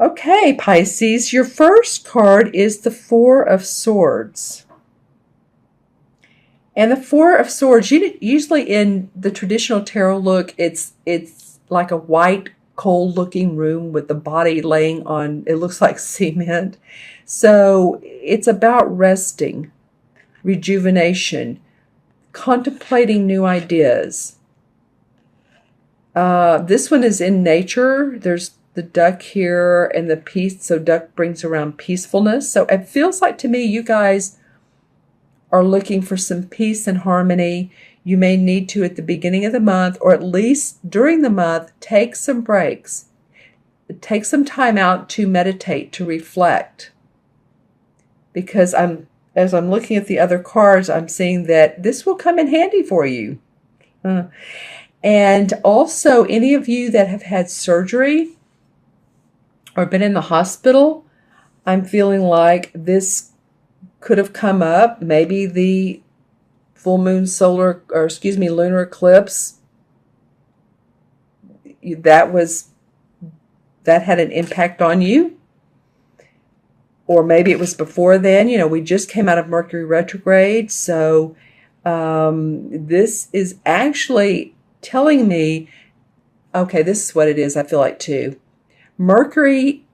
Okay, Pisces, your first card is the Four of Swords. And the Four of Swords, usually in the traditional tarot look, it's like a white, cold-looking room with the body laying on, it looks like cement. So it's about resting, rejuvenation, contemplating new ideas. This one is in nature. There's the duck here and the peace. So duck brings around peacefulness. So it feels like to me you guys are looking for some peace and harmony. You may need to at the beginning of the month, or at least during the month, take some breaks. Take some time out to meditate, to reflect. Because as I'm looking at the other cards, I'm seeing that this will come in handy for you. And also, any of you that have had surgery or been in the hospital, I'm feeling like this could have come up. Maybe the full moon lunar eclipse, that had an impact on you. Or maybe it was before then. We just came out of Mercury retrograde. So this is actually telling me, okay, this is what it is, I feel like too. Mercury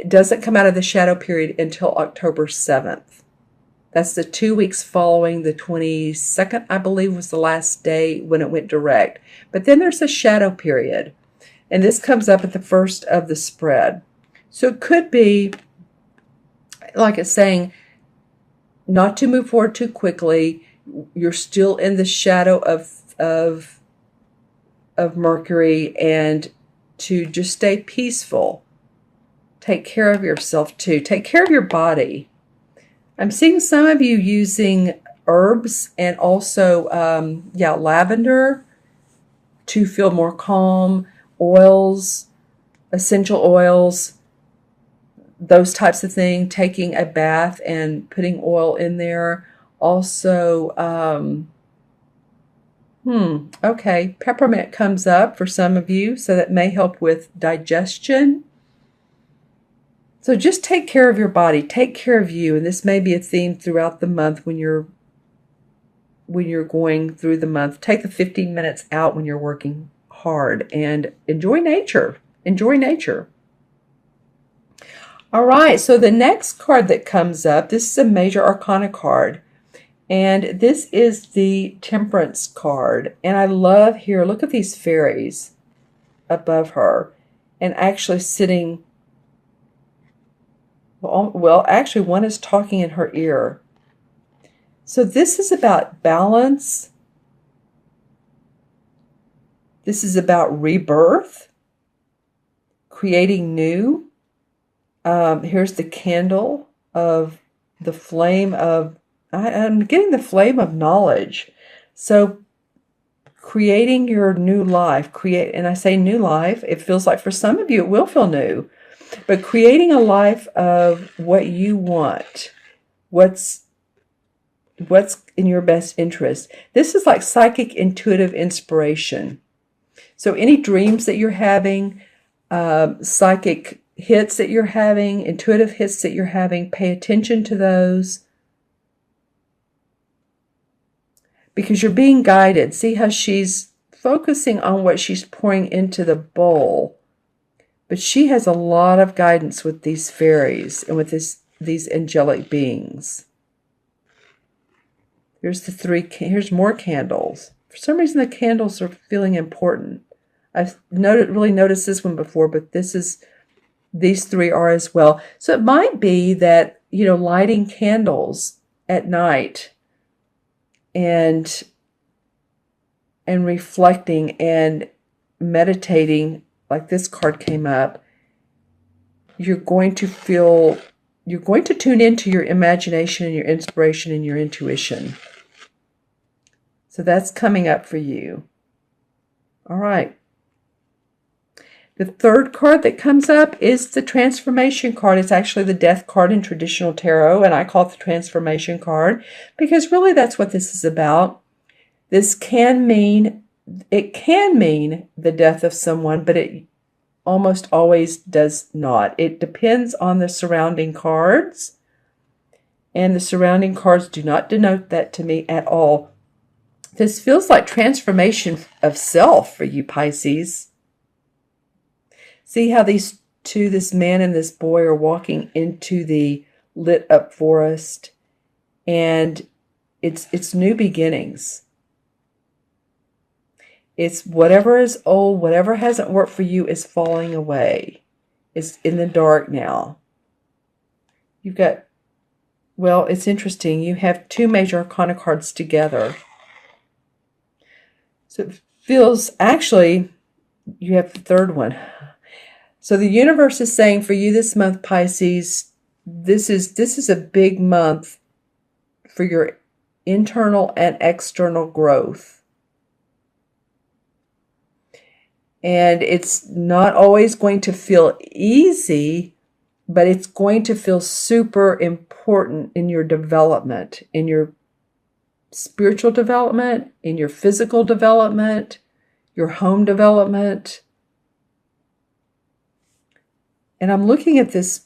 doesn't come out of the shadow period until October 7th. That's the 2 weeks following the 22nd, I believe, was the last day when it went direct. But then there's a shadow period. And this comes up at the first of the spread. So it could be, like it's saying, not to move forward too quickly. You're still in the shadow of Mercury, and to just stay peaceful. Take care of yourself too. Take care of your body. I'm seeing some of you using herbs and also, lavender to feel more calm, oils, essential oils, those types of things, taking a bath and putting oil in there. Also, okay, peppermint comes up for some of you, so that may help with digestion. So just take care of your body, take care of you, and this may be a theme throughout the month when you're going through the month. Take the 15 minutes out when you're working hard and enjoy nature. Enjoy nature. All right, so the next card that comes up, this is a major arcana card. And this is the Temperance card. And I love here, look at these fairies above her. And actually sitting, well, actually one is talking in her ear. So this is about balance. This is about rebirth, creating new. Here's the candle of the flame of, I'm getting the flame of knowledge. So creating your new life, and I say new life, it feels like for some of you it will feel new, but creating a life of what you want, what's in your best interest. This is like psychic intuitive inspiration. So any dreams that you're having, psychic hits that you're having, intuitive hits that you're having, pay attention to those. Because you're being guided. See how she's focusing on what she's pouring into the bowl. But she has a lot of guidance with these fairies and with these angelic beings. Here's more candles. For some reason the candles are feeling important. I've really noticed this one before, but these three are as well. So it might be that, lighting candles at night and reflecting and meditating, like this card came up, you're going to tune into your imagination and your inspiration and your intuition. So that's coming up for you. All right. The third card that comes up is the Transformation card. It's actually the Death card in traditional tarot, and I call it the Transformation card because really that's what this is about. This can mean the death of someone, but almost always does not. It depends on the surrounding cards, and the surrounding cards do not denote that to me at all. This feels like transformation of self for you, Pisces. See how these two, this man and this boy, are walking into the lit up forest, and it's new beginnings. It's whatever is old, whatever hasn't worked for you is falling away. It's in the dark now. You've got, well, it's interesting. You have two major arcana cards together. So it feels, actually, you have the third one. So the universe is saying for you this month, Pisces, this is a big month for your internal and external growth. And it's not always going to feel easy, but it's going to feel super important in your development, in your spiritual development, in your physical development, your home development. And I'm looking at this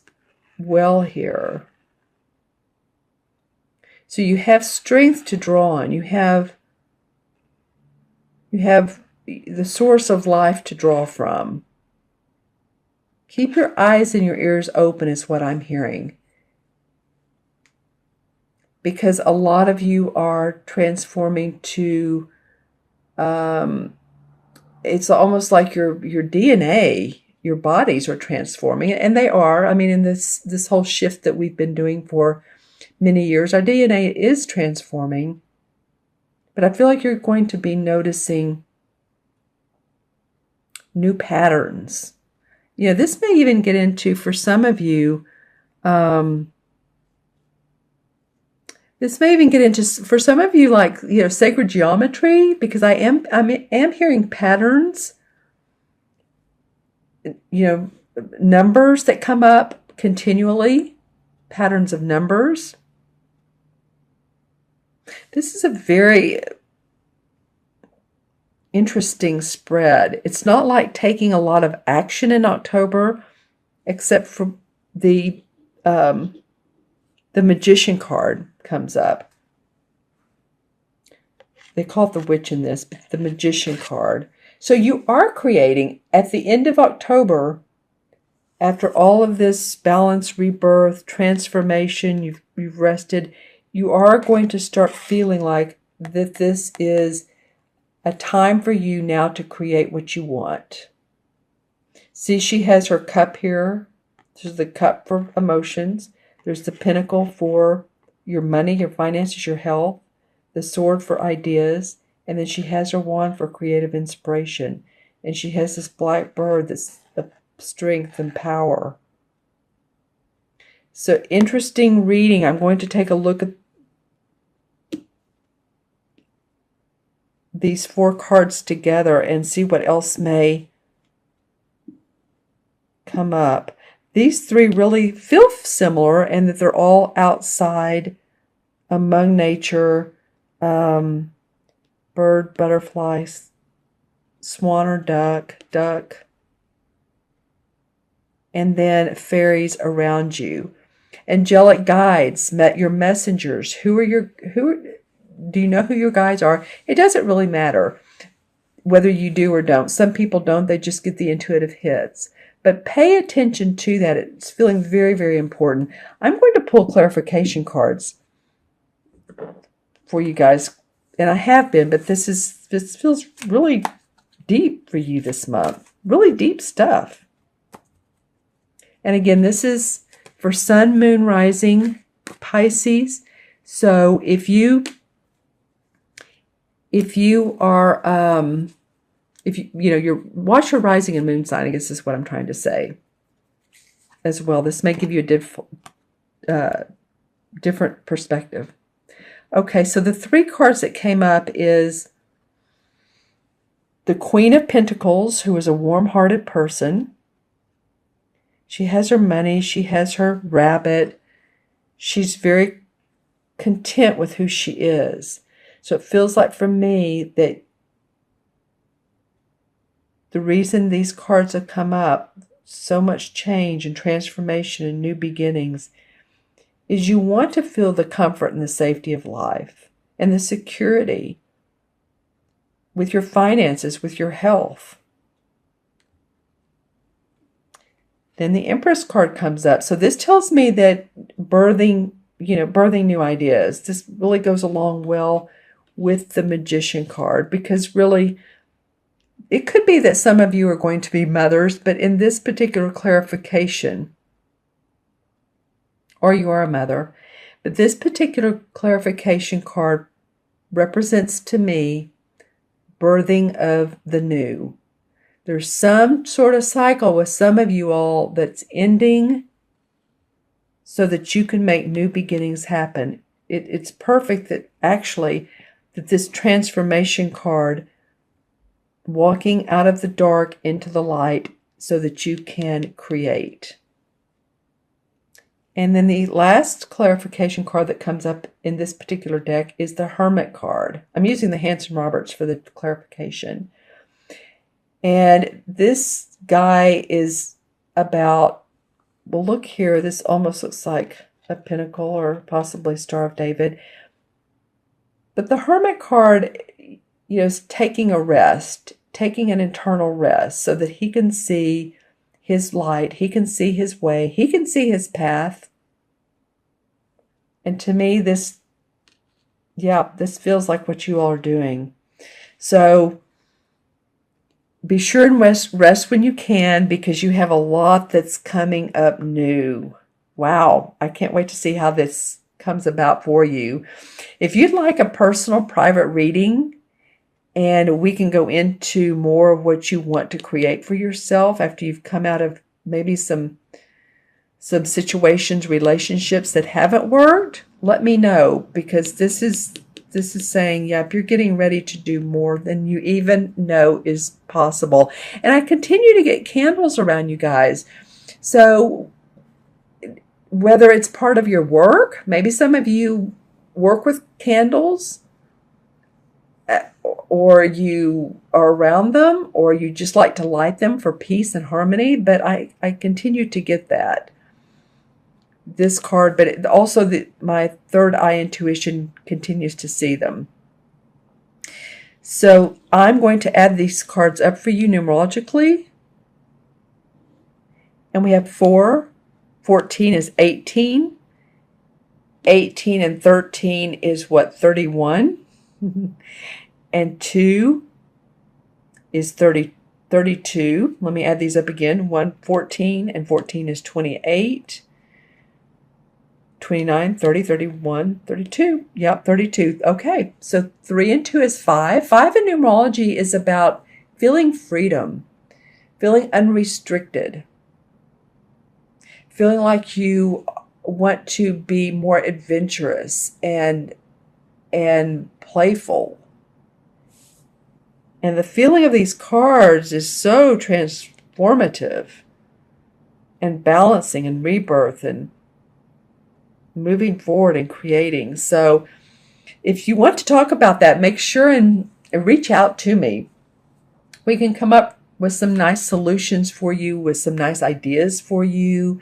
well here. So you have strength to draw on. You have the source of life to draw from. Keep your eyes and your ears open is what I'm hearing. Because a lot of you are transforming to, it's almost like your DNA, your bodies are transforming. And they are. I mean, in this whole shift that we've been doing for many years, our DNA is transforming. But I feel like you're going to be noticing new patterns. You know, this may even get into, for some of you, this may even get into, for some of you, like, you know, sacred geometry, because I am hearing patterns, you know, numbers that come up continually, patterns of numbers. This is a very interesting spread. It's not like taking a lot of action in October, except for the Magician card comes up. They call it the Witch in this, but the Magician card. So you are creating at the end of October, after all of this balance, rebirth, transformation, you've rested, you are going to start feeling like that this is a time for you now to create what you want. See, she has her cup here. There's the cup for emotions. There's the pentacle for your money, your finances, your health. The sword for ideas. And then she has her wand for creative inspiration. And she has this black bird that's of strength and power. So interesting reading. I'm going to take a look at these four cards together and see what else may come up. These three really feel similar, and that they're all outside, among nature, bird, butterfly, swan or duck, and then fairies around you. Angelic guides, your messengers. Do you know who your guides are? It doesn't really matter whether you do or don't. Some people don't. They just get the intuitive hits. But pay attention to that. It's feeling very, very important. I'm going to pull clarification cards for you guys. And I have been, but this feels really deep for you this month. Really deep stuff. And again, this is for Sun, Moon, Rising, Pisces. So if you are, watch your rising and moon sign, I guess is what I'm trying to say as well. This may give you a different perspective. Okay, so the three cards that came up is the Queen of Pentacles, who is a warm-hearted person. She has her money. She has her rabbit. She's very content with who she is. So it feels like for me that The reason these cards have come up, so much change and transformation and new beginnings, is you want to feel the comfort and the safety of life and the security with your finances, with your health. Then the Empress card comes up. So this tells me that birthing new ideas. This really goes along well with the Magician card, because really it could be that some of you are going to be mothers, but in this particular clarification, or you are a mother, but this particular clarification card represents to me birthing of the new. There's some sort of cycle with some of you all that's ending so that you can make new beginnings happen. It's perfect that this transformation card, walking out of the dark into the light so that you can create. And then the last clarification card that comes up in this particular deck is the Hermit card. I'm using the Hanson Roberts for the clarification. And this guy is about, well, look here, this almost looks like a pentacle or possibly Star of David. But the Hermit card, is taking a rest, taking an internal rest so that he can see his light, he can see his way, he can see his path. And to me, this feels like what you all are doing. So be sure and rest when you can, because you have a lot that's coming up new. Wow, I can't wait to see how this comes about for you. If you'd like a personal private reading, and we can go into more of what you want to create for yourself after you've come out of maybe some situations, relationships that haven't worked, let me know, because this is saying, if you're getting ready to do more than you even know is possible. And I continue to get candles around you guys. So whether it's part of your work, maybe some of you work with candles, or you are around them, or you just like to light them for peace and harmony. But I continue to get this card, but also my third eye intuition continues to see them. So I'm going to add these cards up for you numerologically. And we have 4, 14 is 18, 18 and 13 is 31? And 2 is 32. Let me add these up again. 1, 14, and 14 is 28. 29, 30, 31, 32. Yep, 32. Okay, so 3 and 2 is 5. 5 in numerology is about feeling freedom, feeling unrestricted, feeling like you want to be more adventurous and playful. And the feeling of these cards is so transformative and balancing and rebirth and moving forward and creating. So if you want to talk about that, make sure and reach out to me. We can come up with some nice solutions for you, with some nice ideas for you,